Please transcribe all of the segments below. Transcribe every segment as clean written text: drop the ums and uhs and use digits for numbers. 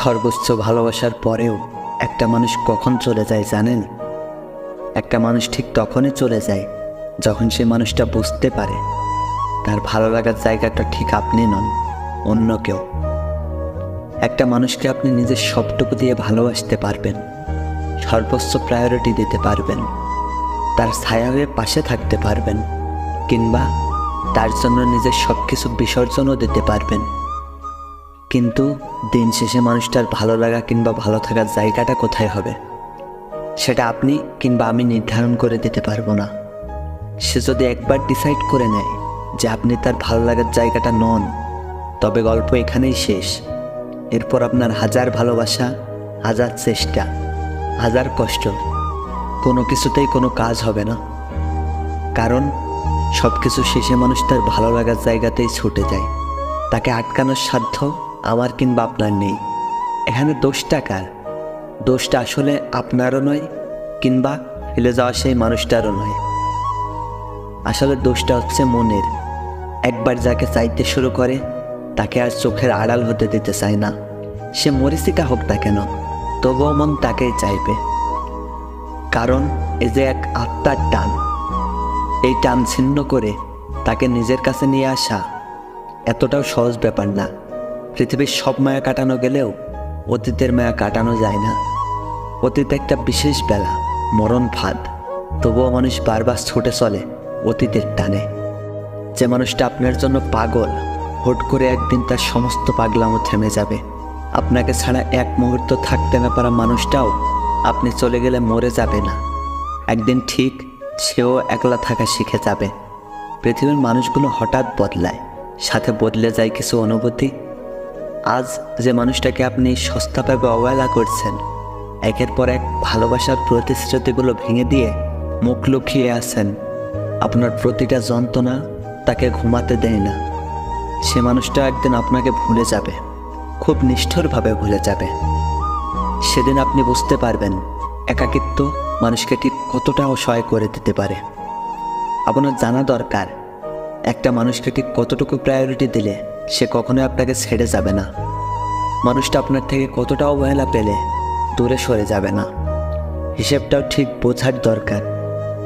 সর্বোচ্চ ভালোবাসার পরেও একটা মানুষ কখন চলে যায় জানেন? একটা মানুষ ঠিক তখনই চলে যায় যখন সে মানুষটা বুঝতে পারে তার ভালো লাগার জায়গাটা ঠিক আপনি নন, অন্য কেউ। একটা মানুষকে আপনি নিজের সবটুকু দিয়ে ভালোবাসতে পারবেন, সর্বোচ্চ প্রায়োরিটি দিতে পারবেন, তার ছায়া হয়ে পাশে থাকতে পারবেন, কিংবা তার জন্য নিজের সব কিছু বিসর্জনও দিতে পারবেন। কিন্তু দিন শেষে মানুষটার ভালো লাগা কিংবা ভালো থাকার জায়গাটা কোথায় হবে সেটা আপনি কিংবা আমি নির্ধারণ করে দিতে পারবো না। সে যদি একবার ডিসাইড করে নেয় যে আপনি তার ভালো লাগার জায়গাটা নন, তবে গল্প এখানেই শেষ। এরপর আপনার হাজার ভালোবাসা, হাজার চেষ্টা, হাজার কষ্ট, কোনো কিছুতেই কোনো কাজ হবে না। কারণ সব কিছু শেষে মানুষ তার ভালো লাগার জায়গাতেই ছুটে যায়। তাকে আটকানোর সাধ্য আমার কিংবা আপনার নেই। এখানে দোষটা কার? দোষটা আসলে আপনারও নয়, কিংবা ফেলে যাওয়া সেই মানুষটারও নয়। আসলে দোষটা হচ্ছে মনের। একবার যাকে চাইতে শুরু করে তাকে আর চোখের আড়াল হতে দিতে চায় না। সে মরিচিকা হোক না কেন, তবুও মন তাকেই চাইবে। কারণ এই যে এক আত্মার টান, এই টান ছিন্ন করে তাকে নিজের কাছে নিয়ে আসা এতটাও সহজ ব্যাপার না। পৃথিবীর সব মায়া কাটানো গেলেও অতীতের মায়া কাটানো যায় না। অতীত একটা বিশেষ বেলা, মরণ ফাঁদ, তবুও মানুষ বারবার ছুটে চলে অতীতের টানে। যে মানুষটা আপনার জন্য পাগল, হুট করে একদিন তার সমস্ত পাগলামো থেমে যাবে। আপনাকে ছাড়া এক মুহূর্ত থাকতে না পারা মানুষটাও আপনি চলে গেলে মরে যাবে না। একদিন ঠিক সেও একলা থাকা শিখে যাবে। পৃথিবীর মানুষগুলো হঠাৎ বদলায়, সাথে বদলে যায় কিছু অনুভূতি। আজ যে মানুষটাকে আপনি সস্তাভাবে অবহেলা করছেন, একের পর এক ভালোবাসার প্রতিশ্রুতিগুলো ভেঙে দিয়ে মুখ লুকিয়ে আছেন, আপনার প্রতিটা যন্ত্রণা তাকে ঘুমাতে দেয় না। সে মানুষটা একদিন আপনাকে ভুলে যাবে, খুব নিষ্ঠুরভাবে ভুলে যাবে। সেদিন আপনি বুঝতে পারবেন একাকিত্ব মানুষকে ঠিক কতটা অসহায় করে দিতে পারে। আপনার জানা দরকার একটা মানুষকে ঠিক কতটুকু প্রায়োরিটি দিলে সে কখনোই আপনাকে ছেড়ে যাবে না। মানুষটা আপনার থেকে কতটা অবহেলা পেলে দূরে সরে যাবে না। হিসেবটাও ঠিক বোঝার দরকার।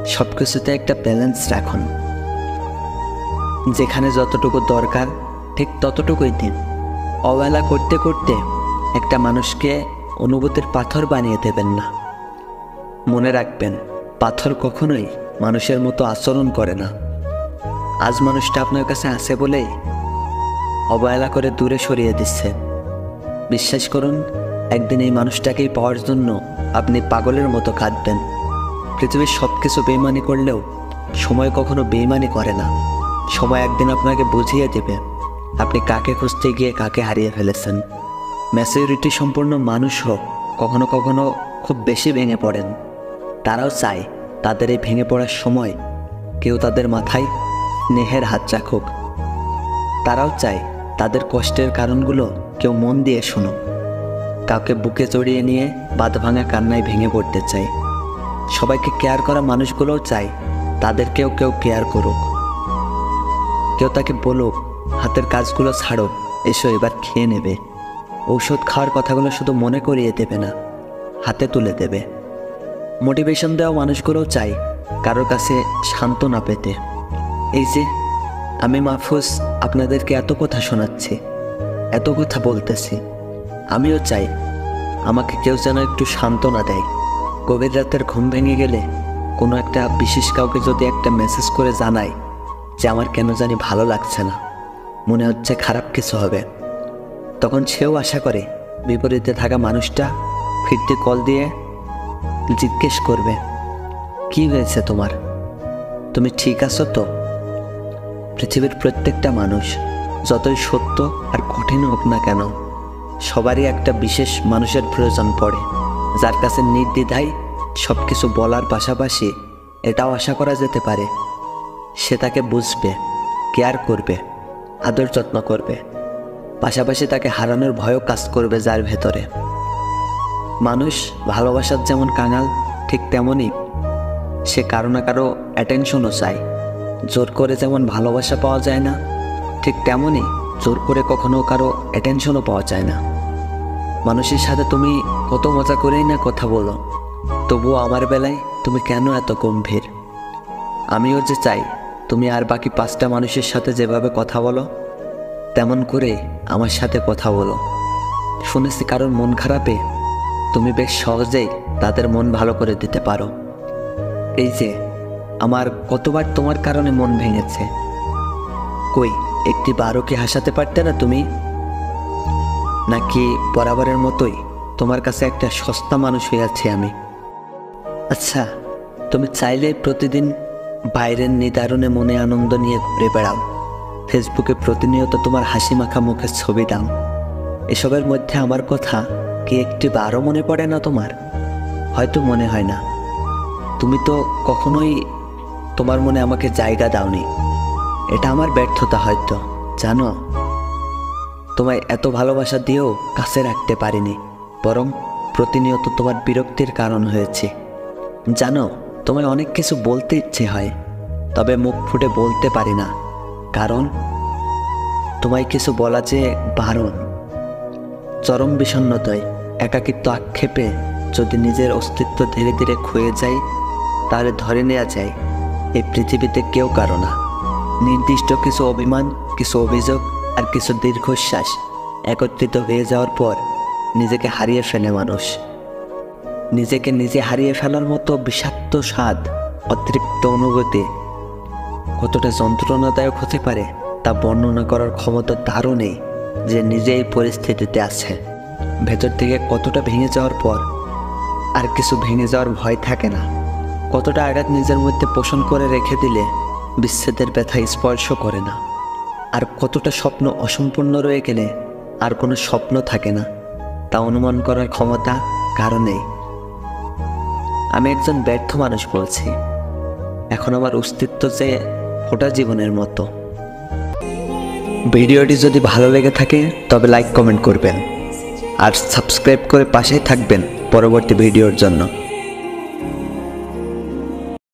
সব কিছুতে একটা ব্যালেন্স রাখুন। যেখানে যতটুকু দরকার ঠিক ততটুকুই দিন। অবহেলা করতে করতে একটা মানুষকে অনুভূতির পাথর বানিয়ে দেবেন না। মনে রাখবেন, পাথর কখনোই মানুষের মতো আচরণ করে না। আজ মানুষটা আপনার কাছে আছে বলেই অবহেলা করে দূরে সরিয়ে দিচ্ছে। বিশ্বাস করুন, একদিন এই মানুষটাকেই পাওয়ার জন্য আপনি পাগলের মতো কাঁদবেন। পৃথিবীর সব কিছু বেইমানি করলেও সময় কখনো বেইমানি করে না। সময় একদিন আপনাকে বুঝিয়ে দেবে আপনি কাকে খুঁজতে গিয়ে কাকে হারিয়ে ফেলেছেন। ম্যাচুরিটি সম্পন্ন মানুষও কখনো কখনো খুব বেশি ভেঙে পড়েন। তারাও চায় তাদের এই ভেঙে পড়ার সময় কেউ তাদের মাথায় স্নেহের হাত রাখুক। তারাও চায় তাদের কষ্টের কারণগুলো কেউ মন দিয়ে শুনুক। কাউকে বুকে জড়িয়ে নিয়ে বাঁধ ভাঙা কান্নায় ভেঙে পড়তে চায়। সবাইকে কেয়ার করা মানুষগুলোও চায় তাদেরকেও কেউ কেয়ার করুক। কেউ তাকে বলুক, হাতের কাজগুলো ছাড়ো, এসো এবার খেয়ে নেবে। ঔষধ খাওয়ার কথাগুলো শুধু মনে করিয়ে দেবে না, হাতে তুলে দেবে। মোটিভেশন দেওয়া মানুষগুলোও চায় কারোর কাছে সান্ত্বনা পেতে। এই যে আমি মাহফুজ আপনাদেরকে এত কথা শোনাচ্ছি, এত কথা বলতেছি, আমিও চাই আমাকে কেউ যেন একটু সান্ত্বনা দেয়। গভীর রাতের ঘুম ভেঙে গেলে কোনো একটা বিশেষ কাউকে যদি একটা মেসেজ করে জানাই যে আমার কেন জানি ভালো লাগছে না, মনে হচ্ছে খারাপ কিছু হবে, তখন সেও আশা করে বিপরীতে থাকা মানুষটা ফিরতে কল দিয়ে জিজ্ঞেস করবে, কি হয়েছে তোমার, তুমি ঠিক আছো তো? পৃথিবীর প্রত্যেকটা মানুষ যতই সত্য আর কঠিন হোক না কেন, সবারই একটা বিশেষ মানুষের প্রয়োজন পড়ে, যার কাছে নির্দ্বিধায় সব কিছু বলার পাশাপাশি এটাও আশা করা যেতে পারে সে তাকে বুঝবে, কেয়ার করবে, আদর যত্ন করবে, পাশাপাশি তাকে হারানোর ভয়ও কাজ করবে যার ভেতরে। মানুষ ভালোবাসার যেমন কাঙাল, ঠিক তেমনই সে কারো না কারো অ্যাটেনশনও চায়। জোর করে যেমন ভালোবাসা পাওয়া যায় না, ঠিক তেমনই জোর করে কখনো কারো অ্যাটেনশনও পাওয়া যায় না। মানুষের সাথে তুমি কত মজা করেই না কথা বলো, তবুও আমার বেলায় তুমি কেন এত গম্ভীর? আমিও যে চাই তুমি আর বাকি 5টা মানুষের সাথে যেভাবে কথা বলো তেমন করে আমার সাথে কথা বলো। শুনেছি কারোর মন খারাপে তুমি বেশ সহজেই তাদের মন ভালো করে দিতে পারো। এই যে আমার কতবার তোমার কারণে মন ভেঙেছে, কই একটি বারও কি হাসাতে পারতে না তুমি? নাকি বরাবরের মতোই তোমার কাছে একটা সস্তা মানুষ হয়ে আছি আমি? আচ্ছা, তুমি চাইলে প্রতিদিন বাইরের নিদারুণে মনে আনন্দ নিয়ে ঘুরে বেড়াও, ফেসবুকে প্রতিনিয়ত তোমার হাসি মাখা মুখের ছবি দাও, এসবের মধ্যে আমার কথা কি একটি বারও মনে পড়ে না তোমার? হয়তো মনে হয় না, তুমি তো কখনোই তোমার মনে আমাকে জায়গা দাওনি। এটা আমার ব্যর্থতা হয়তো, জানো। তোমায় এত ভালোবাসা দিয়েও কাছে রাখতে পারিনি, বরং প্রতিনিয়ত তোমার বিরক্তির কারণ হয়েছে। জানো, তোমায় অনেক কিছু বলতে ইচ্ছে হয়, তবে মুখ ফুটে বলতে পারি না, কারণ তোমায় কিছু বলা যে বারণ। চরম বিষণ্ণতায়, একাকিত্ব আক্ষেপে যদি নিজের অস্তিত্ব ধীরে ধীরে ক্ষয়ে যায়, তাহলে ধরে নেওয়া যায় এই পৃথিবীতে কেউ কারো না। নির্দিষ্ট কিছু অভিমান, কিছু অভিযোগ আর কিছু দীর্ঘশ্বাস একত্রিত হয়ে যাওয়ার পর নিজেকে হারিয়ে ফেলে মানুষ। নিজেকে নিজে হারিয়ে ফেলার মতো বিষাক্ত স্বাদ, অতৃপ্ত অনুভূতি কতটা যন্ত্রণাদায়ক হতে পারে তা বর্ণনা করার ক্ষমতা তারও নেই যে নিজে এই পরিস্থিতিতে আছে। ভেতর থেকে কতটা ভেঙে যাওয়ার পর আর কিছু ভেঙে যাওয়ার ভয় থাকে না, কতটা আঘাত নিজের মধ্যে পোষণ করে রেখে দিলে বিচ্ছেদের ব্যথা স্পর্শ করে না, আর কতটা স্বপ্ন অসম্পূর্ণ রয়ে গেলে আর কোনো স্বপ্ন থাকে না তা অনুমান করার ক্ষমতা কারো নেই। আমি একজন ব্যর্থ মানুষ বলছি, এখন আমার অস্তিত্ব যে ফোটা জীবনের মতো। ভিডিওটি যদি ভালো লেগে থাকে তবে লাইক কমেন্ট করবেন আর সাবস্ক্রাইব করে পাশেই থাকবেন পরবর্তী ভিডিওর জন্য।